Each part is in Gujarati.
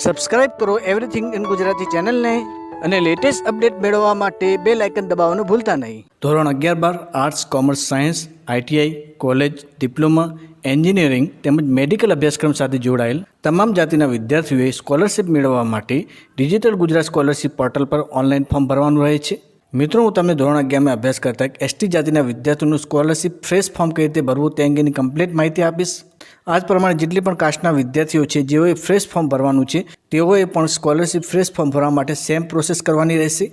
સબસ્ક્રાઇબ કરો એવરીથિંગ ઇન ગુજરાતી ચેનલને અને લેટેસ્ટ અપડેટ મેળવવા માટે બેલ આઇકન દબાવવાનું ભૂલતા નહીં. ધોરણ 11-12 arts, commerce, science, ITI, college, diploma, engineering તેમજ મેડિકલ અભ્યાસક્રમ સાથે જોડાયેલ તમામ જાતિના વિદ્યાર્થીઓએ સ્કોલરશિપ મેળવવા માટે ડિજિટલ ગુજરાત સ્કોલરશિપ પોર્ટલ પર ઓનલાઈન ફોર્મ ભરવાનું રહે છે. મિત્રો, હું તમને ધોરણ 11માં અભ્યાસ કરતા એસટી જાતિના વિદ્યાર્થીઓનું સ્કોલરશિપ ફ્રેશ ફોર્મ કઈ રીતે ભરવું તે અંગેની કમ્પ્લીટ માહિતી આપીશ. આ જ પ્રમાણે જેટલી પણ કાસ્ટના વિદ્યાર્થીઓ છે જેઓએ ફ્રેશ ફોર્મ ભરવાનું છે તેઓએ પણ સ્કોલરશિપ ફ્રેશ ફોર્મ ભરવા માટે સેમ પ્રોસેસ કરવાની રહેશે.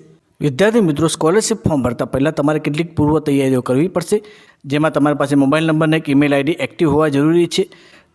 વિદ્યાર્થી મિત્રો, સ્કોલરશિપ ફોર્મ ભરતા પહેલાં તમારે કેટલીક પૂર્વ તૈયારીઓ કરવી પડશે, જેમાં તમારી પાસે મોબાઈલ નંબર અને એક ઈમેલ આઈડી એક્ટિવ હોવા જરૂરી છે.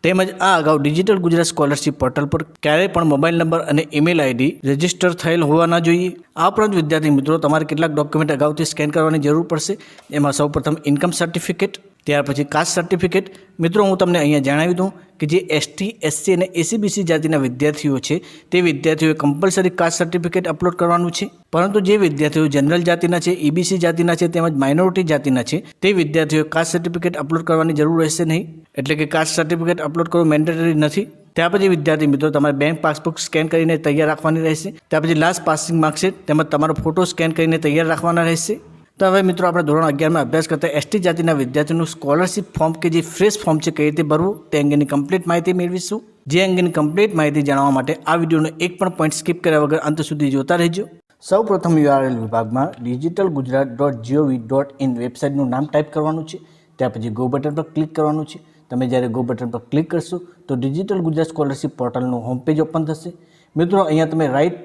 તેમજ આ અગાઉ ડિજિટલ ગુજરાત સ્કોલરશિપ પોર્ટલ પર ક્યારેય પણ મોબાઈલ નંબર અને ઈમેલ આઈડી રજિસ્ટર થયેલ હોવા ના જોઈએ. આ ઉપરાંત વિદ્યાર્થી મિત્રો, તમારે કેટલાક ડોક્યુમેન્ટ અગાઉથી સ્કેન કરવાની જરૂર પડશે. એમાં સૌપ્રથમ ઇન્કમ સર્ટિફિકેટ, ત્યાર પછી કાસ્ટ સર્ટિફિકેટ. મિત્રો, હું તમને અહીંયા જણાવી દઉં કે જે એસટી, એસસી અને એસીબીસી જાતિના વિદ્યાર્થીઓ છે તે વિદ્યાર્થીઓએ કમ્પલસરી કાસ્ટ સર્ટિફિકેટ અપલોડ કરવાનું છે. પરંતુ જે વિદ્યાર્થીઓ જનરલ જાતિના છે, ઈબીસી જાતિના છે તેમજ માઇનોરિટી જાતિના છે તે વિદ્યાર્થીઓએ કાસ્ટ સર્ટિફિકેટ અપલોડ કરવાની જરૂર રહેશે નહીં. એટલે કે કાસ્ટ સર્ટિફિકેટ અપલોડ કરવું મેન્ડેટરી નથી. ત્યાર પછી વિદ્યાર્થી મિત્રો, તમારે બેંક પાસબુક સ્કેન કરીને તૈયાર રાખવાની રહેશે. ત્યાર પછી લાસ્ટ પાસિંગ માર્કશીટ તેમજ તમારો ફોટો સ્કેન કરીને તૈયાર રાખવાના રહેશે. તો હવે મિત્રો, આપણે ધોરણ 11માં અભ્યાસ કરતા એસટી જાતિના વિદ્યાર્થીઓનું સ્કોલરશિપ ફોર્મ કે જે ફ્રેશ ફોર્મ છે કઈ રીતે ભરવું તે અંગેની કમ્પ્લીટ માહિતી મેળવીશું. જે અંગેની કમ્પ્લીટ માહિતી જાણવા માટે આ વિડીયોનો એક પણ પોઈન્ટ સ્કીપ કર્યા વગર અંત સુધી જોતા રહેજો. સૌ પ્રથમ URL વિભાગમાં digitalgujarat.gov.in વેબસાઇટનું નામ ટાઈપ કરવાનું છે. ત્યાર પછી ગો બટન પર ક્લિક કરવાનું છે. તમે જ્યારે ગો બટન પર ક્લિક કરશો તો ડિજિટલ ગુજરાત સ્કોલરશિપ પોર્ટલનું હોમ પેજ ઓપન થશે. મિત્રો, અહીંયા તમે રાઈટ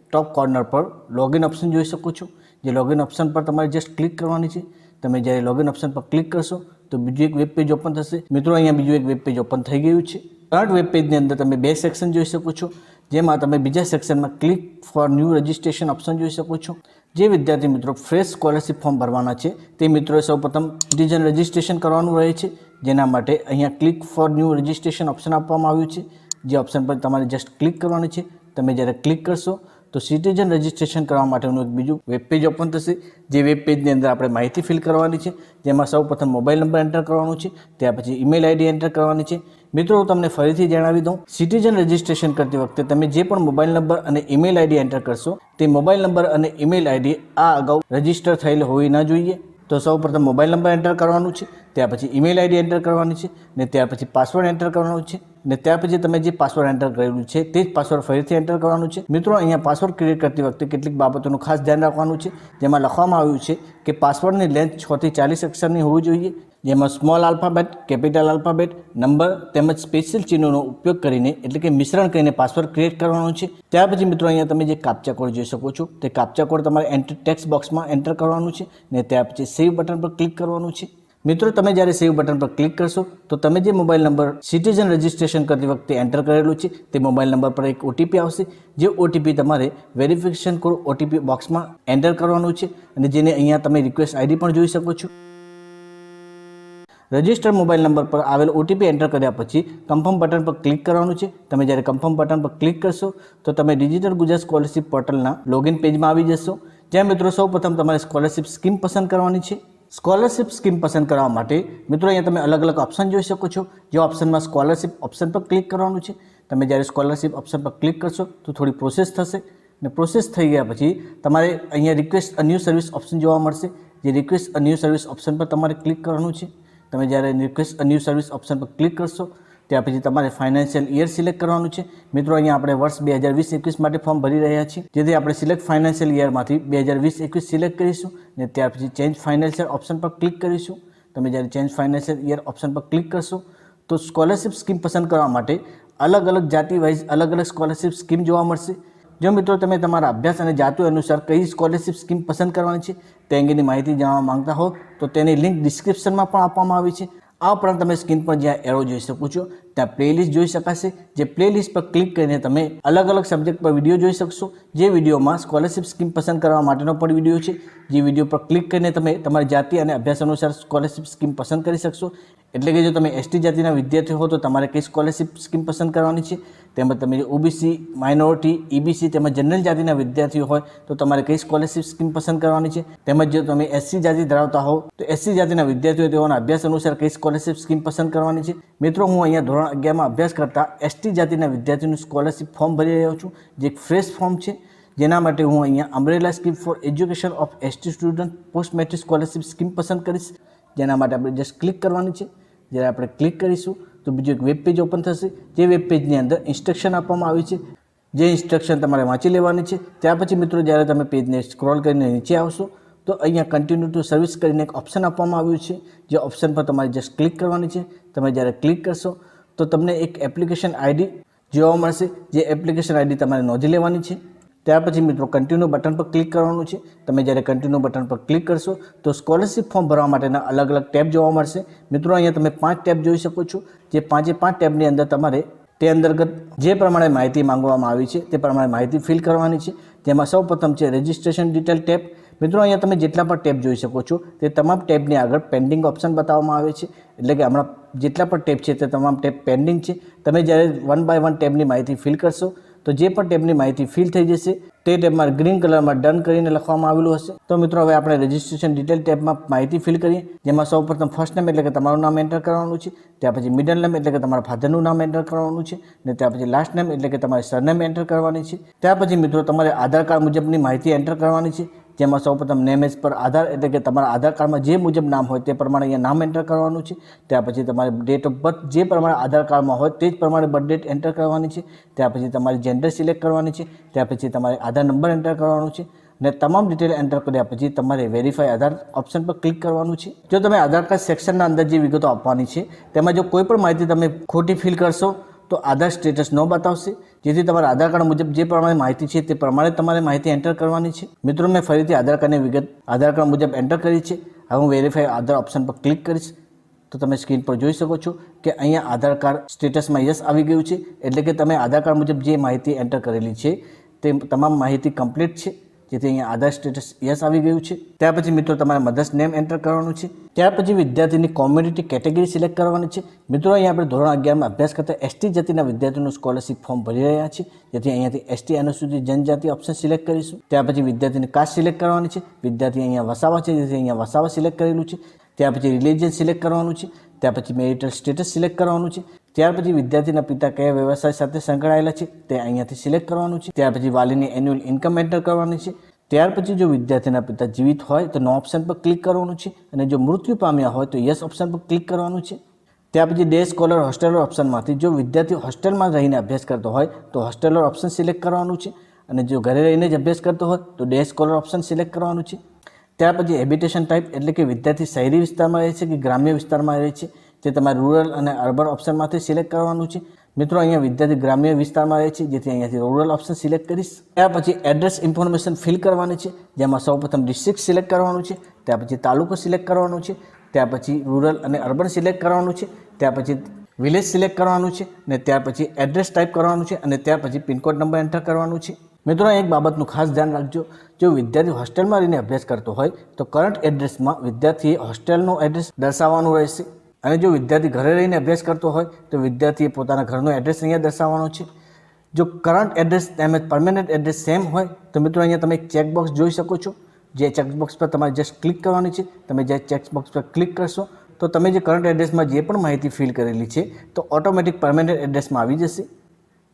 ટોપ કોર્નર પર લોગિન ઓપ્શન જોઈ શકો છો. જે લોગિન ઓપ્શન પર તમારે જસ્ટ ક્લિક કરવાની છે. તમે જ્યારે લોગિન ઓપ્શન પર ક્લિક કરશો તો બીજું એક વેબ પેજ ઓપન થશે. મિત્રો, અહીંયા બીજું એક વેબ પેજ ઓપન થઈ ગયું છે. કરંટ વેબ પેજની અંદર તમે બે સેક્શન જોઈ શકો છો, જેમાં તમે બીજા સેક્શનમાં click for new registration option જોઈ શકો છો. જે વિદ્યાર્થી મિત્રો ફ્રેશ સ્કોલરશિપ ફોર્મ ભરવાના છે તે મિત્રોએ સૌપ્રથમ સિટીઝન રજિસ્ટ્રેશન કરવાનું રહે છે. જેના માટે અહીંયા click for new registration option આપવામાં આવ્યું છે. જે ઓપ્શન પર તમારે જસ્ટ ક્લિક કરવાની છે. તમે જ્યારે ક્લિક કરશો તો સિટીઝન રજિસ્ટ્રેશન કરવા માટેનું એક બીજું વેબ પેજ ઓપન થશે. જે વેબ પેજની અંદર આપણે માહિતી ફિલ કરવાની છે, જેમાં સૌ પ્રથમ મોબાઈલ નંબર એન્ટર કરવાનું છે, ત્યાર પછી ઈમેલ આઈડી એન્ટર કરવાની છે. મિત્રો, હું તમને ફરીથી જણાવી દઉં, સિટીઝન રજિસ્ટ્રેશન કરતી વખતે તમે જે પણ મોબાઈલ નંબર અને ઈમેલ આઈડી એન્ટર કરશો તે મોબાઈલ નંબર અને ઈમેલ આઈડી આ અગાઉ રજિસ્ટર થયેલ હોવી ના જોઈએ. તો સૌ પ્રથમ મોબાઈલ નંબર એન્ટર કરવાનું છે, ત્યાર પછી ઈમેલ આઈડી એન્ટર કરવાની છે ને ત્યાર પછી પાસવર્ડ એન્ટર કરવાનું છે ને ત્યાર પછી તમે જે પાસવર્ડ એન્ટર કરેલું છે તે જ પાસવર્ડ ફરીથી એન્ટર કરવાનું છે. મિત્રો, અહીંયા પાસવર્ડ ક્રિએટ કરતી વખતે કેટલીક બાબતોનું ખાસ ધ્યાન રાખવાનું છે. જેમાં લખવામાં આવ્યું છે કે પાસવર્ડની લેન્થ 6 થી 40 અક્ષરની હોવી જોઈએ. જેમાં small alphabet, capital alphabet, number તેમજ સ્પેશિયલ ચિહ્નોનો ઉપયોગ કરીને એટલે કે મિશ્રણ કરીને પાસવર્ડ ક્રિએટ કરવાનો છે. ત્યાર પછી મિત્રો, અહીંયા તમે જે કાપ્ચા કોડ જોઈ શકો છો તે કાપ્ચા કોડ તમારે એન્ટર ટેક્સ્ટ બોક્સમાં એન્ટર કરવાનું છે ને ત્યાર પછી સેવ બટન પર ક્લિક કરવાનું છે. મિત્રો, તમે જ્યારે સેવ બટન પર ક્લિક કરશો તો તમે જે મોબાઈલ નંબર સિટીઝન રજિસ્ટ્રેશન કરતી વખતે એન્ટર કરેલું છે તે મોબાઈલ નંબર પર એક ઓટીપી આવશે. જે ઓટીપી તમારે વેરિફિકેશન કોડ ઓટીપી બોક્સમાં એન્ટર કરવાનું છે અને જેને અહીંયા તમે રિક્વેસ્ટ આઈડી પણ જોઈ શકો છો. રજિસ્ટર મોબાઈલ નંબર પર આવેલ ઓટીપી એન્ટર કર્યા પછી કન્ફર્મ બટન પર ક્લિક કરવાનું છે. તમે જ્યારે કન્ફર્મ બટન પર ક્લિક કરશો તો તમે ડિજિટલ ગુજરાત સ્કોલરશિપ પોર્ટલના લોગિન પેજમાં આવી જશો. જ્યાં મિત્રો સૌ પ્રથમ તમારે સ્કોલરશિપ સ્કીમ પસંદ કરવાની છે. સ્કોલરશિપ સ્કીમ પસંદ કરવા માટે મિત્રો અહીંયા તમે અલગ અલગ ઓપ્શન જોઈ શકો છો. જે ઓપ્શનમાં સ્કોલરશિપ ઓપ્શન પર ક્લિક કરવાનું છે. તમે જ્યારે સ્કોલરશિપ ઓપ્શન પર ક્લિક કરશો તો થોડી પ્રોસેસ થશે ને પ્રોસેસ થઈ ગયા પછી તમારે અહીંયા request a new service option જોવા મળશે. જે request a new service option પર તમારે ક્લિક કરવાનું છે. તમે જ્યારે request a new service option પર ક્લિક કરશો ત્યાર પછી તમારે ફાઇનાન્શિયલ યર સિલેક્ટ કરવાનું છે. મિત્રો, અહીંયા આપણે વર્ષ 2020-21 માટે ફોર્મ ભરી રહ્યા છીએ, જેથી આપણે સિલેક્ટ ફાઇનાન્શિયલ યરમાંથી 2020-21 સિલેક્ટ કરીશું ને ત્યાર પછી ચેન્જ ફાઇનાન્શિયલ ઓપ્શન પર ક્લિક કરીશું. તમે જ્યારે ચેન્જ ફાઇનાન્શિયલ યર ઓપ્શન પર ક્લિક કરશો તો સ્કોલરશિપ સ્કીમ પસંદ કરવા માટે અલગ અલગ જાતિ વાઇઝ અલગ અલગ સ્કોલરશિપ સ્કીમ જોવા મળશે. જો મિત્રો તમે તમારા અભ્યાસ અને જાતિ અનુસાર કઈ સ્કોલરશિપ સ્કીમ પસંદ કરવાની છે તે અંગેની માહિતી જાણવા માંગતા હો તો તેની લિંક ડિસ્ક્રિપ્શનમાં પણ આપવામાં આવી છે. આ ઉપરાંત તમે સ્ક્રીન પર જ્યાં એરો જોઈ શકો છો ત્યાં પ્લેલિસ્ટ જોઈ શકાશે. જે પ્લેલિસ્ટ પર ક્લિક કરીને તમે અલગ અલગ સબ્જેક્ટ પર વિડીયો જોઈ શકશો. જે વિડીયોમાં સ્કોલરશિપ સ્કીમ પસંદ કરવા માટેનો પણ વિડીયો છે. જે વિડીયો પર ક્લિક કરીને તમે તમારી જાતિ અને અભ્યાસ અનુસાર સ્કોલરશિપ સ્કીમ પસંદ કરી શકશો. એટલે કે જો તમે એસટી જાતિના વિદ્યાર્થી હો તો તમારે કઈ સ્કોલરશિપ સ્કીમ પસંદ કરવાની છે તેમજ તમે જે ઓબીસી, માઇનોરિટી, ઈબીસી તેમજ જનરલ જાતિના વિદ્યાર્થીઓ હોય તો તમારે કઈ સ્કોલરશિપ સ્કીમ પસંદ કરવાની છે, તેમજ જો તમે એસસી જાતિ ધરાવતા હો તો એસસી જાતિના વિદ્યાર્થીઓ તેઓના અભ્યાસ અનુસાર કઈ સ્કોલરશિપ સ્કીમ પસંદ કરવાની છે. મિત્રો, હું અહીંયા ધોરણ 11માં અભ્યાસ કરતા એસટી જાતિના વિદ્યાર્થીઓનું સ્કોલરશિપ ફોર્મ ભરી રહ્યો છું, જે એક ફ્રેશ ફોર્મ છે, જેના માટે હું અહીંયા umbrella scheme for education of ST student post metric scholarship scheme પસંદ કરીશ. જેના માટે આપણે જસ્ટ ક્લિક કરવાની છે. જ્યારે આપણે ક્લિક કરીશું તો બીજું એક વેબ પેજ ઓપન થશે. જે વેબ પેજની અંદર ઇન્સ્ટ્રક્શન આપવામાં આવી છે, જે ઇન્સ્ટ્રક્શન તમારે વાંચી લેવાની છે. ત્યાર પછી મિત્રો જ્યારે તમે પેજને સ્ક્રોલ કરીને નીચે આવશો તો અહીંયા કન્ટિન્યુ ટુ સર્વિસ કરીને એક ઓપ્શન આપવામાં આવ્યું છે, જે ઓપ્શન પર તમારે જસ્ટ ક્લિક કરવાની છે. તમે જ્યારે ક્લિક કરશો તો તમને એક એપ્લિકેશન આઈડી જોવા મળશે, જે એપ્લિકેશન આઈડી તમારે નોંધી લેવાની છે. ત્યાર પછી મિત્રો કન્ટિન્યુ બટન પર ક્લિક કરવાનું છે. તમે જ્યારે કન્ટિન્યુ બટન પર ક્લિક કરશો તો સ્કોલરશિપ ફોર્મ ભરવા માટેના અલગ અલગ ટેબ જોવા મળશે. મિત્રો, અહીંયા તમે 5 ટેબ જોઈ શકો છો, જે 5 ટેબની અંદર તમારે તે અંતર્ગત જે પ્રમાણે માહિતી માંગવામાં આવી છે તે પ્રમાણે માહિતી ફિલ કરવાની છે. જેમાં સૌપ્રથમ છે રજિસ્ટ્રેશન ડિટેલ ટેબ. મિત્રો, અહીંયા તમે જેટલા પણ ટેબ જોઈ શકો છો તે તમામ ટેબની આગળ પેન્ડિંગ ઓપ્શન બતાવવામાં આવે છે, એટલે કે હમણાં જેટલા પણ ટેબ છે તે તમામ ટેબ પેન્ડિંગ છે. તમે જ્યારે 1 બાય 1 ટેબની માહિતી ફિલ કરશો તો જે પણ ટેબની માહિતી ફિલ થઈ જશે તે ટેબમાં ગ્રીન કલરમાં ડન કરીને લખવામાં આવેલું હશે. તો મિત્રો, હવે આપણે રજિસ્ટ્રેશન ડિટેલ ટેબમાં માહિતી ફિલ કરીએ. જેમાં સૌપ્રથમ ફર્સ્ટ નેમ એટલે કે તમારું નામ એન્ટર કરવાનું છે, ત્યાર પછી મિડલ નેમ એટલે કે તમારા ફાધરનું નામ એન્ટર કરવાનું છે, અને ત્યાર પછી લાસ્ટ નેમ એટલે કે તમારી સરનેમ એન્ટર કરવાની છે. ત્યાર પછી મિત્રો તમારે આધાર કાર્ડ મુજબની માહિતી એન્ટર કરવાની છે. જેમાં સૌપ્રથમ નેમ એઝ પર આધાર એટલે કે તમારા આધાર કાર્ડમાં જે મુજબ નામ હોય તે પ્રમાણે અહીંયા નામ એન્ટર કરવાનું છે. ત્યાર પછી તમારે ડેટ ઓફ બર્થ જે પ્રમાણે આધાર કાર્ડમાં હોય તે જ પ્રમાણે બર્થ ડેટ એન્ટર કરવાની છે. ત્યાર પછી તમારી જેન્ડર સિલેક્ટ કરવાની છે. ત્યાર પછી તમારે આધાર નંબર એન્ટર કરવાનો છે, અને તમામ ડિટેલ એન્ટર કર્યા પછી તમારે વેરીફાઈ આધાર ઓપ્શન પર ક્લિક કરવાનું છે. જો તમે આધાર કાર્ડ સેક્શનના અંદર જે વિગતો આપવાની છે તેમાં જો કોઈ પણ માહિતી તમે ખોટી ફિલ કરશો તો આધાર સ્ટેટસ ન બતાવશે, જેથી તમારા આધાર કાર્ડ મુજબ જે પ્રમાણે માહિતી છે તે પ્રમાણે તમારે માહિતી એન્ટર કરવાની છે. મિત્રો, મેં ફરીથી આધાર કાર્ડની વિગત આધાર કાર્ડ મુજબ એન્ટર કરી છે. હવે હું વેરીફાઈ આધાર ઓપ્શન પર ક્લિક કરીશ તો તમે સ્ક્રીન પર જોઈ શકો છો કે અહીંયા આધાર કાર્ડ સ્ટેટસમાં યસ આવી ગયું છે, એટલે કે તમે આધાર કાર્ડ મુજબ જે માહિતી એન્ટર કરેલી છે તે તમામ માહિતી કમ્પ્લીટ છે, જેથી અહીંયા આધાર સ્ટેટસ યસ આવી ગયું છે. ત્યાર પછી મિત્રો તમારે મધર્સ નેમ એન્ટર કરવાનું છે. ત્યાર પછી વિદ્યાર્થીની કોમ્યુનિટી કેટેગરી સિલેક્ટ કરવાની છે. મિત્રો, અહીંયા આપણે ધોરણ 11માં અભ્યાસ કરતા એસટી જાતિના વિદ્યાર્થીઓનું સ્કોલરશિપ ફોર્મ ભરી રહ્યા છીએ, જેથી અહીંયાથી એસટી અનુસૂચિત જનજાતિ ઓપ્શન સિલેક્ટ કરીશું. ત્યાર પછી વિદ્યાર્થીની કાસ્ટ સિલેક્ટ કરવાની છે. વિદ્યાર્થી અહીંયા વસાવા છે, જેથી અહીંયા વસાવા સિલેક્ટ કરેલું છે. ત્યાર પછી રિલિજન સિલેક્ટ કરવાનું છે. ત્યાર પછી મેરિટલ સ્ટેટસ સિલેક્ટ કરવાનું છે. ત્યાર પછી વિદ્યાર્થીના પિતા કયા વ્યવસાય સાથે સંકળાયેલા છે તે અહીંયાથી સિલેક્ટ કરવાનું છે. ત્યાર પછી વાલીની એન્યુઅલ ઇન્કમ એન્ટર કરવાની છે. ત્યાર પછી જો વિદ્યાર્થીના પિતા જીવિત હોય તો નો ઓપ્શન પર ક્લિક કરવાનું છે, અને જો મૃત્યુ પામ્યા હોય તો યસ ઓપ્શન પર ક્લિક કરવાનું છે. ત્યાર પછી ડે સ્કોલર હોસ્ટેલર ઓપ્શનમાંથી જો વિદ્યાર્થી હોસ્ટેલમાં રહીને અભ્યાસ કરતો હોય તો હોસ્ટેલર ઓપ્શન સિલેક્ટ કરવાનું છે, અને જો ઘરે રહીને જ અભ્યાસ કરતો હોય તો ડે સ્કોલર ઓપ્શન સિલેક્ટ કરવાનું છે. ત્યાર પછી હેબિટેશન ટાઈપ એટલે કે વિદ્યાર્થી શહેરી વિસ્તારમાં રહે છે કે ગ્રામ્ય વિસ્તારમાં રહે છે તે તમારે રૂરલ અને અર્બન ઓપ્શનમાંથી સિલેક્ટ કરવાનું છે. મિત્રો, અહીંયા વિદ્યાર્થી ગ્રામ્ય વિસ્તારમાં રહે છે, જેથી અહીંયાથી રૂરલ ઓપ્શન સિલેક્ટ કરીશ. ત્યાર પછી એડ્રેસ ઇન્ફોર્મેશન ફિલ કરવાની છે, જેમાં સૌપ્રથમ ડિસ્ટ્રિક્ટ સિલેક્ટ કરવાનું છે. ત્યાર પછી તાલુકો સિલેક્ટ કરવાનું છે. ત્યાર પછી રૂરલ અને અર્બન સિલેક્ટ કરવાનું છે. ત્યાર પછી વિલેજ સિલેક્ટ કરવાનું છે, અને ત્યાર પછી એડ્રેસ ટાઈપ કરવાનું છે, અને ત્યાર પછી પિનકોડ નંબર એન્ટર કરવાનું છે. મિત્રો, એક બાબતનું ખાસ ધ્યાન રાખજો, જો વિદ્યાર્થી હોસ્ટેલમાં રહીને અભ્યાસ કરતો હોય તો કરંટ એડ્રેસમાં વિદ્યાર્થીએ હોસ્ટેલનું એડ્રેસ દર્શાવવાનું રહેશે, અને જો વિદ્યાર્થી ઘરે રહીને અભ્યાસ કરતો હોય તો વિદ્યાર્થીએ પોતાના ઘરનો એડ્રેસ અહીંયા દર્શાવવાનો છે. જો કરંટ એડ્રેસ તેમજ પરમેનન્ટ એડ્રેસ સેમ હોય તો મિત્રો અહીંયા તમે એક ચેકબોક્સ જોઈ શકો છો, જે ચેકબોક્સ પર તમારે જસ્ટ ક્લિક કરવાની છે. તમે જે ચેકબોક્સ પર ક્લિક કરશો તો તમે જે કરંટ એડ્રેસમાં જે પણ માહિતી ફિલ કરેલી છે તો ઓટોમેટિક પરમેનન્ટ એડ્રેસમાં આવી જશે.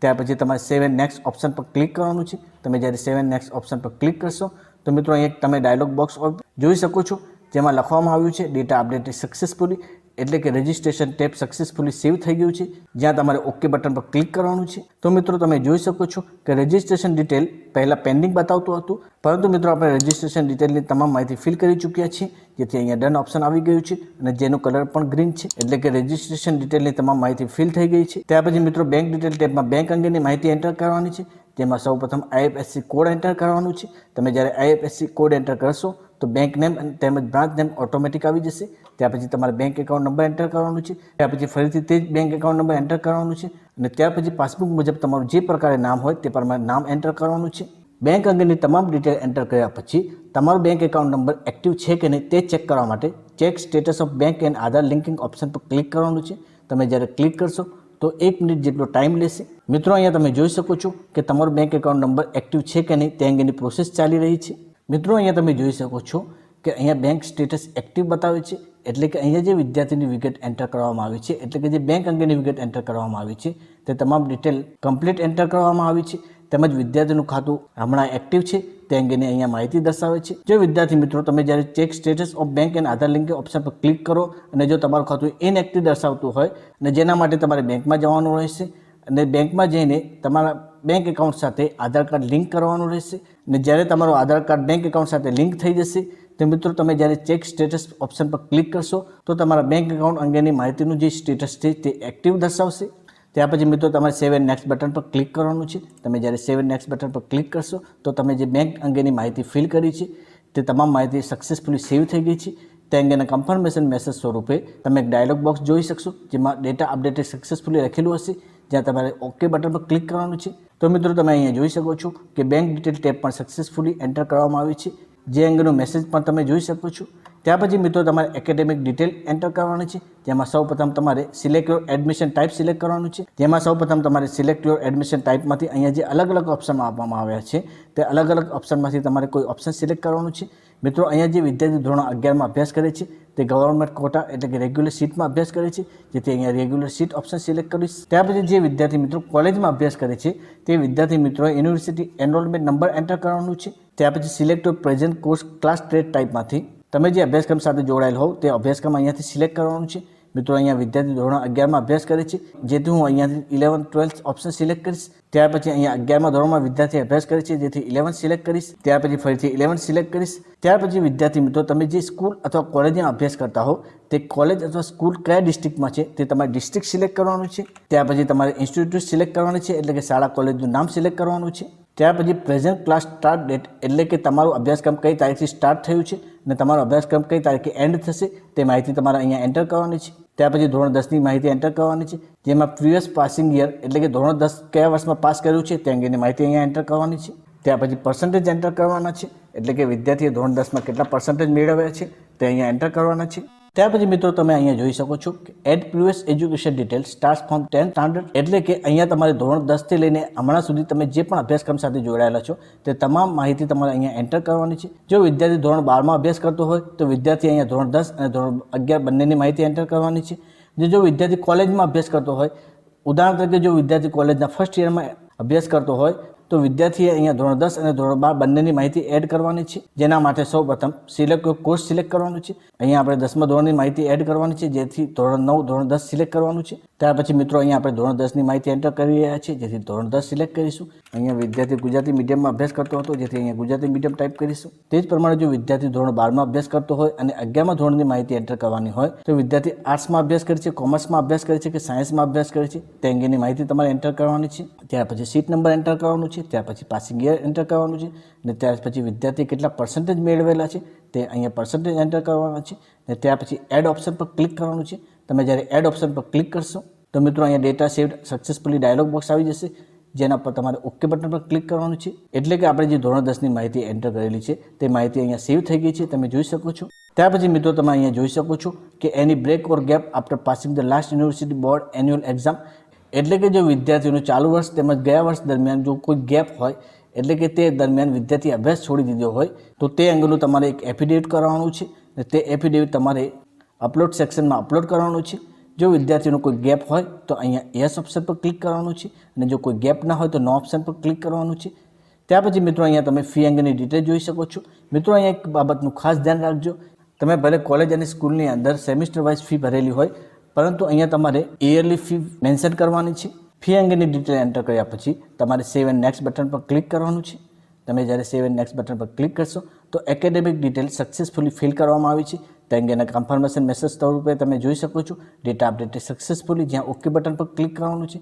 ત્યાર પછી તમારે સેવ એન્ડ નેક્સ્ટ ઓપ્શન પર ક્લિક કરવાનું છે. તમે જ્યારે સેવ એન્ડ નેક્સ્ટ ઓપ્શન પર ક્લિક કરશો તો મિત્રો અહીંયા તમે ડાયલોગ બોક્સ જોઈ શકો છો, જેમાં લખવામાં આવ્યું છે ડેટા અપડેટ સક્સેસફુલી, એટલે કે રજિસ્ટ્રેશન ટેબ સક્સેસફુલી સેવ થઈ ગયું છે, જ્યાં તમારે ઓકે બટન પર ક્લિક કરવાનું છે. તો મિત્રો, તમે જોઈ શકો છો કે રજિસ્ટ્રેશન ડિટેલ પહેલાં પેન્ડિંગ બતાવતું હતું, પરંતુ મિત્રો આપણે રજિસ્ટ્રેશન ડિટેલની તમામ માહિતી ફિલ કરી ચૂક્યા છીએ, જેથી અહીંયા ડન ઓપ્શન આવી ગયું છે, અને જેનો કલર પણ ગ્રીન છે, એટલે કે રજિસ્ટ્રેશન ડિટેલની તમામ માહિતી ફિલ થઈ ગઈ છે. ત્યાર પછી મિત્રો બેંક ડિટેલ ટેબમાં બેંક અંગેની માહિતી એન્ટર કરવાની છે, જેમાં સૌપ્રથમ IFSC કોડ એન્ટર કરવાનું છે. તમે જ્યારે IFSC કોડ એન્ટર કરશો તો બેંક નેમ અને તેમજ બ્રાન્ચ નેમ ઓટોમેટિક આવી જશે. ત્યાર પછી તમારે બેંક એકાઉન્ટ નંબર એન્ટર કરવાનું છે. ત્યાર પછી ફરીથી તે જ બેંક એકાઉન્ટ નંબર એન્ટર કરવાનું છે, અને ત્યાર પછી પાસબુક મુજબ તમારું જે પ્રકારે નામ હોય તે પ્રમાણે નામ એન્ટર કરવાનું છે. બેંક અંગેની તમામ ડિટેલ એન્ટર કર્યા પછી તમારો બેંક એકાઉન્ટ નંબર એક્ટિવ છે કે નહીં તે ચેક કરવા માટે check status of bank and Aadhaar linking option પર ક્લિક કરવાનું છે. તમે જ્યારે ક્લિક કરશો તો 1 મિનિટ જેટલો ટાઈમ લેશે। મિત્રો અહીંયા તમે જોઈ શકો છો કે તમારો બેંક એકાઉન્ટ નંબર એક્ટિવ છે કે નહીં તે અંગેની પ્રોસેસ ચાલી રહી છે। મિત્રો અહીંયા તમે જોઈ શકો છો કે અહીંયા બેંક સ્ટેટસ એક્ટિવ બતાવે છે, એટલે કે અહીંયા જે વિદ્યાર્થીની વિગત એન્ટર કરવામાં આવી છે, એટલે કે જે બેંક અંગેની વિગત એન્ટર કરવામાં આવી છે તે તમામ ડિટેલ કમ્પ્લીટ એન્ટર કરવામાં આવી છે, તેમજ વિદ્યાર્થીનું ખાતું હમણાં એક્ટિવ છે તે અંગેની અહીંયા માહિતી દર્શાવે છે। જો વિદ્યાર્થી મિત્રો તમે જ્યારે check status of bank and Aadhaar link option પર ક્લિક કરો અને જો તમારું ખાતું ઇનએક્ટિવ દર્શાવતું હોય અને જેના માટે તમારે બેંકમાં જવાનું રહેશે અને બેંકમાં જઈને તમારા બેંક એકાઉન્ટ સાથે આધાર કાર્ડ લિંક કરવાનું રહેશે અને જ્યારે તમારું આધાર કાર્ડ બેંક એકાઉન્ટ સાથે લિંક થઈ જશે તો મિત્રો તમે જ્યારે ચેક સ્ટેટસ ઓપ્શન પર ક્લિક કરશો તો તમારા બેંક એકાઉન્ટ અંગેની માહિતીનું જે સ્ટેટસ છે તે એક્ટિવ દર્શાવશે। ત્યાર પછી મિત્રો તમારે સેવ એન્ડ નેક્સ્ટ બટન પર ક્લિક કરવાનું છે। તમે જ્યારે સેવ એન્ડ નેક્સ્ટ બટન પર ક્લિક કરશો તો તમે જે બેંક અંગેની માહિતી ફિલ કરી છે તે તમામ માહિતી સક્સેસફુલી સેવ થઈ ગઈ છે તે અંગેના કન્ફર્મેશન મેસેજ સ્વરૂપે તમે એક ડાયલોગ બોક્સ જોઈ શકશો જેમાં ડેટા અપડેટેડ સક્સેસફુલી લખેલું હશે, જ્યાં તમારે ઓકે બટન પર ક્લિક કરવાનું છે। તો મિત્રો તમે અહીંયા જોઈ શકો છો કે બેંક ડિટેલ ટેબ પણ સક્સેસફુલી એન્ટર કરવામાં આવી છે, જે અંગેનો મેસેજ પણ તમે જોઈ શકો છો। ત્યાર પછી મિત્રો તમારે એકેડેમિક ડિટેલ એન્ટર કરવાની છે, જેમાં સૌપ્રથમ તમારે select your admission type select કરવાનું છે, જેમાં સૌપ્રથમ તમારે સિલેક્ટ યોર એડમિશન ટાઈપમાંથી અહીંયા જે અલગ અલગ ઓપ્શન આપવામાં આવ્યા છે તે અલગ અલગ ઓપ્શનમાંથી તમારે કોઈ ઓપ્શન સિલેક્ટ કરવાનું છે। મિત્રો અહીંયા જે વિદ્યાર્થી ધોરણ 11માં અભ્યાસ કરે છે તે ગવર્મેન્ટ કોટા એટલે કે રેગ્યુલર સીટમાં અભ્યાસ કરે છે, જેથી અહીંયા રેગ્યુલર સીટ ઓપ્શન સિલેક્ટ કરીશ। ત્યાર પછી જે વિદ્યાર્થી મિત્રો કોલેજમાં અભ્યાસ કરે છે તે વિદ્યાર્થી મિત્રોએ યુનિવર્સિટી એનરોલમેન્ટ નંબર એન્ટર કરવાનું છે। ત્યાર પછી select your present course class trade ટાઈપમાંથી તમે જે અભ્યાસક્રમ સાથે જોડાયેલ હોવ તે અભ્યાસક્રમ અહીંયાથી સિલેક્ટ કરવાનું છે। મિત્રો અહીંયા વિદ્યાર્થી ધોરણ 11માં અભ્યાસ કરે છે, જેથી હું અહીંયાથી 11 12 ઓપ્શન સિલેક્ટ કરીશ। ત્યાર પછી અહીંયા 11મા ધોરણમાં વિદ્યાર્થી અભ્યાસ કરે છે, જેથી 11 સિલેક્ટ કરીશ। ત્યાર પછી ફરીથી 11 સિલેક્ટ કરીશ। ત્યાર પછી વિદ્યાર્થી મિત્રો તમે જે સ્કૂલ અથવા કોલેજમાં અભ્યાસ કરતા હો તે કોલેજ અથવા સ્કૂલ કયા ડિસ્ટ્રિક્ટમાં છે તે તમારે ડિસ્ટ્રિક્ટ સિલેક્ટ કરવાનું છે। ત્યાર પછી તમારે ઇન્સ્ટિટ્યૂટ સિલેક્ટ કરવાની છે, એટલે કે શાળા કોલેજનું નામ સિલેક્ટ કરવાનું છે। ત્યાર પછી પ્રેઝન્ટ ક્લાસ સ્ટાર્ટ ડેટ એટલે કે તમારું અભ્યાસક્રમ કઈ તારીખથી સ્ટાર્ટ થયું છે અને તમારો અભ્યાસક્રમ કઈ તારીખે એન્ડ થશે તે માહિતી તમારે અહીંયા એન્ટર કરવાની છે। ત્યાર પછી ધોરણ 10ની માહિતી એન્ટર કરવાની છે, જેમાં પ્રીવિયસ પાસિંગ યર એટલે કે ધોરણ 10 કયા વર્ષમાં પાસ કર્યું છે તે અંગેની માહિતી અહીંયા એન્ટર કરવાની છે। ત્યાર પછી પર્સન્ટેજ એન્ટર કરવાના છે, એટલે કે વિદ્યાર્થીએ ધોરણ 10માં કેટલા પર્સન્ટેજ મેળવ્યા છે તે અહીંયા એન્ટર કરવાના છે। ત્યાર પછી મિત્રો તમે અહીંયા જોઈ શકો છો કે add previous education detail start from 10th standard, એટલે કે અહીંયા તમારે ધોરણ 10 થી લઈને હમણાં સુધી તમે જે પણ અભ્યાસક્રમ સાથે જોડાયેલા છો તે તમામ માહિતી તમારે અહીંયા એન્ટર કરવાની છે। જો વિદ્યાર્થી ધોરણ 12માં અભ્યાસ કરતો હોય તો વિદ્યાર્થી અહીંયા ધોરણ 10 અને ધોરણ 11 બંનેની માહિતી એન્ટર કરવાની છે। જો વિદ્યાર્થી કોલેજમાં અભ્યાસ કરતો હોય, ઉદાહરણ તરીકે જો વિદ્યાર્થી કોલેજના ફર્સ્ટ યરમાં અભ્યાસ કરતો હોય તો વિદ્યાર્થીએ અહીંયા ધોરણ 10 અને ધોરણ 12 બંનેની માહિતી એડ કરવાની છે, જેના માટે સૌપ્રથમ સિલેક્ટ કોર્સ સિલેક્ટ કરવાનું છે। અહીંયા આપણે 10મા ધોરણની માહિતી એડ કરવાની છે, જેથી ધોરણ 9 ધોરણ 10 સિલેક્ટ કરવાનું છે। ત્યાર પછી મિત્રો અહીંયા આપણે ધોરણ 10ની માહિતી એન્ટર કરી રહ્યા છીએ, જેથી ધોરણ 10 સિલેક્ટ કરીશું। અહીંયા વિદ્યાર્થી ગુજરાતી મીડિયમમાં અભ્યાસ કરતો હતો, જેથી અહીંયા ગુજરાતી મીડિયમ ટાઈપ કરીશું। તે જ પ્રમાણે જો વિદ્યાર્થી ધોરણ 12માં અભ્યાસ કરતો હોય અને 11મા ધોરણની માહિતી એન્ટર કરવાની હોય તો વિદ્યાર્થી આર્ટ્સમાં અભ્યાસ કરે છે, કોમર્સમાં અભ્યાસ કરે છે કે સાયન્સમાં અભ્યાસ કરે છે તે અંગેની માહિતી તમારે એન્ટર કરવાની છે। ત્યાર પછી સીટ નંબર એન્ટર કરવાનું છે, ત્યાર પછી પાસિંગ યર એન્ટર કરવાનું છે અને ત્યાર પછી વિદ્યાર્થી કેટલા પર્સન્ટેજ મેળવેલા છે તે અહીંયા પર્સન્ટેજ એન્ટર કરવાના છે અને ત્યાર પછી એડ ઓપ્શન પર ક્લિક કરવાનું છે। તમે જ્યારે એડ ઓપ્શન પર ક્લિક કરશો તો મિત્રો અહીંયા data saved successfully dialog box આવી જશે, જેના પર તમારે ઓકે બટન પર ક્લિક કરવાનું છે, એટલે કે આપણે જે ધોરણ 10ની માહિતી એન્ટર કરેલી છે તે માહિતી અહીંયા સેવ થઈ ગઈ છે, તમે જોઈ શકો છો। ત્યાર પછી મિત્રો તમે અહીંયા જોઈ શકો છો કે any break or gap after passing the last university board annual exam, એટલે કે જો વિદ્યાર્થીઓનું ચાલુ વર્ષ તેમજ ગયા વર્ષ દરમિયાન જો કોઈ ગેપ હોય, એટલે કે તે દરમિયાન વિદ્યાર્થી અભ્યાસ છોડી દીધો હોય તો તે અંગેનું તમારે એક એફિડેવિટ કરવાનું છે અને તે એફિડેવિટ તમારે અપલોડ સેક્શનમાં અપલોડ કરવાનું છે। જો વિદ્યાર્થીનો કોઈ ગેપ હોય તો અહીંયા યસ ઓપ્શન પર ક્લિક કરવાનું છે અને જો કોઈ ગેપ ના હોય તો નો ઓપ્શન પર ક્લિક કરવાનું છે। ત્યાર પછી મિત્રો અહીંયા તમે ફી અંગેની ડિટેલ જોઈ શકો છો। મિત્રો અહીંયા એક બાબતનું ખાસ ધ્યાન રાખજો, તમે ભલે કોલેજ અને સ્કૂલની અંદર સેમિસ્ટર વાઇઝ ફી ભરેલી હોય, પરંતુ અહીંયા તમારે યરલી ફી મેન્શન કરવાની છે। ફી અંગેની ડિટેલ એન્ટર કર્યા પછી તમારે સેવ એન્ડ નેક્સ્ટ બટન પર ક્લિક કરવાનું છે। તમે જ્યારે સેવ એન્ડ નેક્સ્ટ બટન પર ક્લિક કરશો તો એકેડેમિક ડિટેલ સક્સેસફુલી ફિલ કરવામાં આવી છે તે અંગેના કન્ફર્મેશન મેસેજ સ્વરૂપે તમે જોઈ શકો છો ડેટા અપડેટ સક્સેસફુલી, જ્યાં ઓકે બટન પર ક્લિક કરવાનું છે।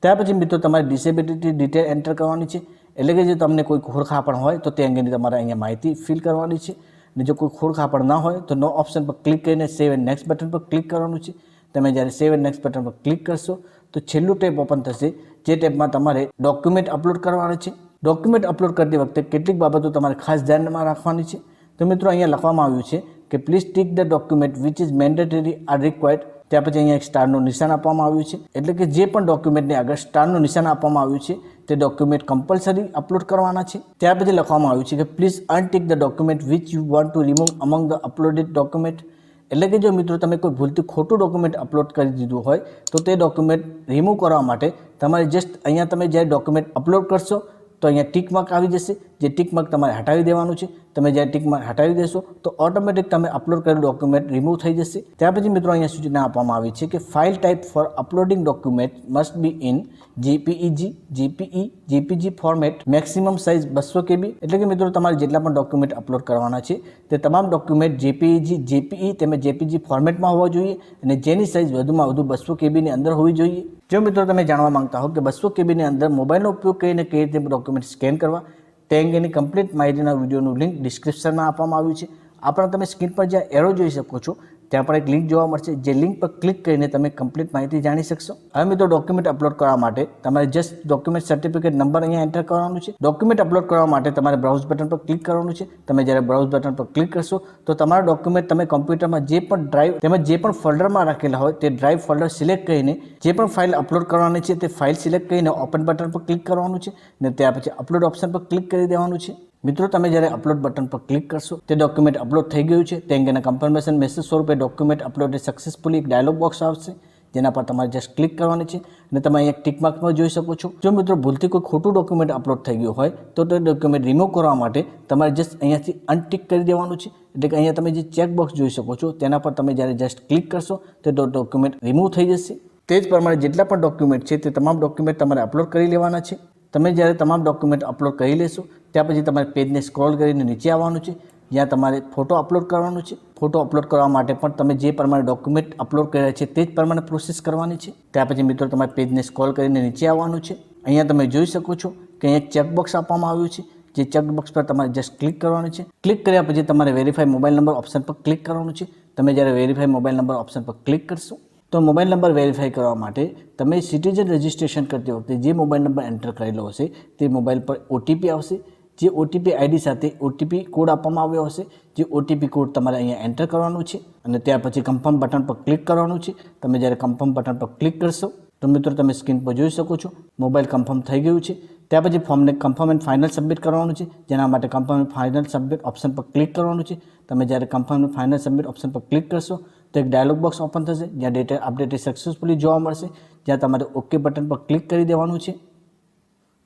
ત્યાર પછી મિત્રો તમારે ડિસેબિલિટી ડિટેલ એન્ટર કરવાની છે, એટલે કે જો તમને કોઈ ખોડખાપણ હોય તો તે અંગેની તમારે અહીંયા માહિતી ફિલ કરવાની છે અને જો કોઈ ખોડખાપણ ના હોય તો નો ઓપ્શન પર ક્લિક કરીને સેવ એન્ડ નેક્સ્ટ બટન પર ક્લિક કરવાનું છે। તમે જ્યારે સેવ એન્ડ નેક્સ્ટ બટન પર ક્લિક કરશો તો છેલ્લું ટેબ ઓપન થશે, જે ટેબમાં તમારે ડોક્યુમેન્ટ અપલોડ કરવાનું છે। ડોક્યુમેન્ટ અપલોડ કરતી વખતે કેટલીક બાબતો તમારે ખાસ ધ્યાનમાં રાખવાની છે। તો મિત્રો અહીંયા લખવામાં આવ્યું છે કે please tick the document which is mandatory are required ત્યાર પછી અહીંયા એક સ્ટારનું નિશાન આપવામાં આવ્યું છે, એટલે કે જે પણ ડોક્યુમેન્ટની આગળ સ્ટારનું નિશાન આપવામાં આવ્યું છે તે ડોક્યુમેન્ટ કમ્પલસરી અપલોડ કરવાના છે. ત્યાર પછી લખવામાં આવ્યું છે કે please untick the document which you want to remove among the uploaded document. એટલે કે જો મિત્રો તમે કોઈ ભૂલથી ખોટું ડોક્યુમેન્ટ અપલોડ કરી દીધું હોય તો તે ડોક્યુમેન્ટ રિમૂવ કરવા માટે તમારે જસ્ટ અહીંયા તમે જ્યારે ડોક્યુમેન્ટ અપલોડ કરશો તો અહીંયા ટિક માર્ક આવી જશે, જે ટિક માર્ક તમારે હટાવી દેવાનું છે. તમે જ્યારે ટિક માર્ક હટાવી દેશો તો ઓટોમેટિક તમે અપલોડ કરેલું ડોક્યુમેન્ટ રિમૂવ થઈ જશે. ત્યાર પછી મિત્રો અહીંયા સૂચના આપવામાં આવી છે કે file type for uploading document must be in JPEG, JPE, JPG format, maximum size 200 KB. એટલે કે મિત્રો તમારે જેટલા પણ ડોક્યુમેન્ટ અપલોડ કરવાના છે તે તમામ ડોક્યુમેન્ટ જેપીઈજી, જેપીઈ તેમજ જેપીજી ફોર્મેટમાં હોવા જોઈએ અને જેની સાઇઝ વધુમાં વધુ 200 KB ની અંદર હોવી જોઈએ. જો મિત્રો તમે જાણવા માંગતા હો કે 200 KB ની અંદર મોબાઈલનો ઉપયોગ કરીને કઈ રીતે ડોક્યુમેન્ટ સ્કેન કરવા તે અંગેની કમ્પ્લીટ માહિતીના વિડીયોનું લિંક ડિસ્ક્રિપ્શનમાં આપવામાં આવ્યું છે. આપણા તમે સ્ક્રીન પર જ્યાં એરો જોઈ શકો છો ત્યાં પણ એક લિંક જોવા મળશે, જે લિંક પર ક્લિક કરીને તમે કમ્પ્લીટ માહિતી જાણી શકશો. હવે મિત્રો ડોક્યુમેન્ટ અપલોડ કરવા માટે તમારે જસ્ટ ડોક્યુમેન્ટ સર્ટિફિકેટ નંબર અહીંયા એન્ટર કરવાનું છે. ડોક્યુમેન્ટ અપલોડ કરવા માટે તમારે બ્રાઉઝ બટન પર ક્લિક કરવાનું છે. તમે જ્યારે બ્રાઉઝ બટન પર ક્લિક કરશો તો તમારા ડોક્યુમેન્ટ તમે કોમ્પ્યુટરમાં જે પણ ડ્રાઈવ તેમજ જે પણ ફોલ્ડરમાં રાખેલા હોય તે ડ્રાઈવ ફોલ્ડર સિલેક્ટ કરીને જે પણ ફાઇલ અપલોડ કરવાની છે તે ફાઇલ સિલેક્ટ કરીને ઓપન બટન પર ક્લિક કરવાનું છે અને ત્યાર પછી અપલોડ ઓપ્શન પર ક્લિક કરી દેવાનું છે. મિત્રો તમે જ્યારે અપલોડ બટન પર ક્લિક કરશો તે ડોક્યુમેન્ટ અપલોડ થઈ ગયું છે તે અંગેના કન્ફર્મેશન મેસેજ સ્વરૂપે ડોક્યુમેન્ટ અપલોડેડ સક્સેસફુલી એક ડાયલોગ બોક્સ આવશે, જેના પર તમારે જસ્ટ ક્લિક કરવાની છે અને તમે અહીંયા ટિક માર્કમાં જોઈ શકો છો. જો મિત્રો ભૂલથી કોઈ ખોટું ડોક્યુમેન્ટ અપલોડ થઈ ગયું હોય તો તે ડોક્યુમેન્ટ રિમૂવ કરવા માટે તમારે જસ્ટ અહીંયાથી અનટિક કરી દેવાનું છે. એટલે કે અહીંયા તમે જે ચેક બોક્સ જોઈ શકો છો તેના પર તમે જ્યારે જસ્ટ ક્લિક કરશો તો ડોક્યુમેન્ટ રિમૂવ થઈ જશે. તે જ પ્રમાણે જેટલા પણ ડોક્યુમેન્ટ છે તે તમામ ડોક્યુમેન્ટ તમારે અપલોડ કરી લેવાના છે. તમે જ્યારે તમામ ડોક્યુમેન્ટ અપલોડ કરી લેશો ત્યાર પછી તમારે પેજને સ્ક્રોલ કરીને નીચે આવવાનું છે, જ્યાં તમારે ફોટો અપલોડ કરવાનો છે. ફોટો અપલોડ કરવા માટે પણ તમે જે પ્રમાણે ડોક્યુમેન્ટ અપલોડ કર્યા છે તે જ પ્રમાણે પ્રોસેસ કરવાની છે. ત્યાર પછી મિત્રો તમારે પેજને સ્ક્રોલ કરીને નીચે આવવાનું છે. અહીંયા તમે જોઈ શકો છો કે અહીંયા ચેકબોક્સ આપવામાં આવ્યું છે, જે ચેકબોક્સ પર તમારે જસ્ટ ક્લિક કરવાનું છે. ક્લિક કર્યા પછી તમારે વેરીફાઈ મોબાઈલ નંબર ઓપ્શન પર ક્લિક કરવાનું છે. તમે જ્યારે વેરીફાઈ મોબાઈલ નંબર ઓપ્શન પર ક્લિક કરશો તો મોબાઈલ નંબર વેરીફાઈ કરવા માટે તમે સિટીઝન રજિસ્ટ્રેશન કરતી વખતે જે મોબાઈલ નંબર એન્ટર કરેલો હશે તે મોબાઈલ પર ઓટીપી આવશે. જે ઓટીપી આઈડી સાથે ઓટીપી કોડ આપવામાં આવ્યો હશે, જે ઓટીપી કોડ તમારે અહીંયા એન્ટર કરવાનું છે અને ત્યાર પછી કન્ફર્મ બટન પર ક્લિક કરવાનું છે. તમે જ્યારે કન્ફર્મ બટન પર ક્લિક કરશો તો મિત્રો તમે સ્ક્રીન પર જોઈ શકો છો મોબાઈલ કન્ફર્મ થઈ ગયું છે. ત્યાર પછી ફોર્મને કન્ફર્મ એન્ડ ફાઇનલ સબમિટ કરવાનું છે, જેના માટે confirm and final submit option પર ક્લિક કરવાનું છે. તમે જ્યારે confirm and final submit option પર ક્લિક કરશો તો એક ડાયલોગ બોક્સ ઓપન થશે, જ્યાં ડેટા અપડેટ સક્સેસફુલી જોવા મળશે, જ્યાં તમારે ઓકે બટન પર ક્લિક કરી દેવાનું છે.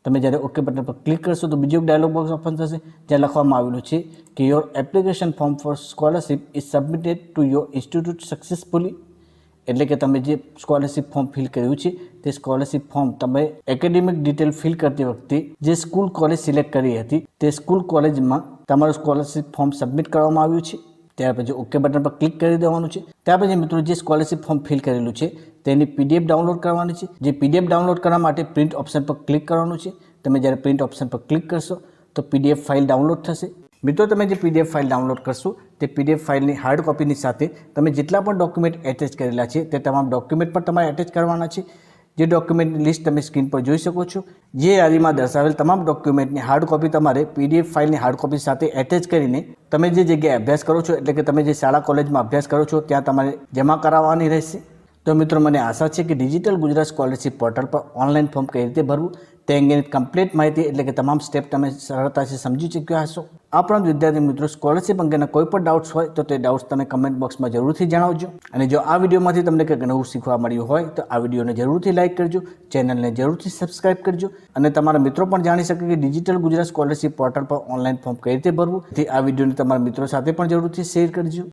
તમે જ્યારે ઓકે બટન પર ક્લિક કરશો તો બીજો એક ડાયલોગ બોક્સ ઓપન થશે, જ્યાં લખવામાં આવેલું છે કે your application form four scholarship is submitted to your institute successfully. એટલે કે તમે જે સ્કોલરશિપ ફોર્મ ફિલ કર્યું છે તે સ્કોલરશિપ ફોર્મ તમે એકેડેમિક ડિટેલ ફિલ કરતી વખતે જે સ્કૂલ કોલેજ સિલેક્ટ કરી હતી તે સ્કૂલ કોલેજમાં તમારું સ્કોલરશિપ ફોર્મ સબમિટ કરવામાં આવ્યું છે. ત્યાર પછી ઓકે બટન પર ક્લિક કરી દેવાનું છે. ત્યાર પછી મિત્રો જે સ્કોલરશિપ ફોર્મ ફિલ કરેલું છે તેની પીડીએફ ડાઉનલોડ કરવાની છે. જે પીડીએફ ડાઉનલોડ કરવા માટે પ્રિન્ટ ઓપ્શન પર ક્લિક કરવાનું છે. તમે જ્યારે પ્રિન્ટ ઓપ્શન પર ક્લિક કરશો તો પીડીએફ ફાઇલ ડાઉનલોડ થશે. મિત્રો તમે જે પીડીએફ ફાઇલ ડાઉનલોડ કરશો તે પીડીએફ ફાઇલની હાર્ડ કોપીની સાથે તમે જેટલા પણ ડોક્યુમેન્ટ એટેચ કરેલા છે તે તમામ ડોક્યુમેન્ટ પણ તમારે એટેચ કરવાના છે. જે ડોક્યુમેન્ટની લિસ્ટ તમે સ્ક્રીન પર જોઈ શકો છો, જે યાદીમાં દર્શાવેલ તમામ ડોક્યુમેન્ટની હાર્ડ કોપી તમારે પીડીએફ ફાઇલની હાર્ડ કોપી સાથે એટેચ કરીને તમે જે જગ્યાએ અભ્યાસ કરો છો, એટલે કે તમે જે શાળા કોલેજમાં અભ્યાસ કરો છો ત્યાં તમારે જમા કરાવવાની રહેશે. તો મિત્રો મને આશા છે કે ડિજિટલ ગુજરાત સ્કોલરશિપ પોર્ટલ પર ઓનલાઈન ફોર્મ કઈ રીતે ભરવું તે અંગેની કમ્પ્લીટ માહિતી એટલે કે તમામ સ્ટેપ તમે સરળતાથી સમજી ચૂક્યા હશો. આ ઉપરાંત વિદ્યાર્થી મિત્રો સ્કોલરશિપ અંગેના કોઈ પણ ડાઉટ્સ હોય તો તે ડાઉટ્સ તમે કમેન્ટ બોક્સમાં જરૂરથી જણાવજો. અને જો આ વિડીયોમાંથી તમને કંઈક નવું શીખવા મળ્યું હોય તો આ વિડીયોને જરૂરથી લાઇક કરજો, ચેનલને જરૂરથી સબસ્ક્રાઇબ કરજો અને તમારા મિત્રો પણ જાણી શકે કે ડિજિટલ ગુજરાત સ્કોલરશિપ પોર્ટલ પર ઓનલાઈન ફોર્મ કઈ રીતે ભરવું. તેથી આ વિડીયોને તમારા મિત્રો સાથે પણ જરૂરથી શેર કરજો.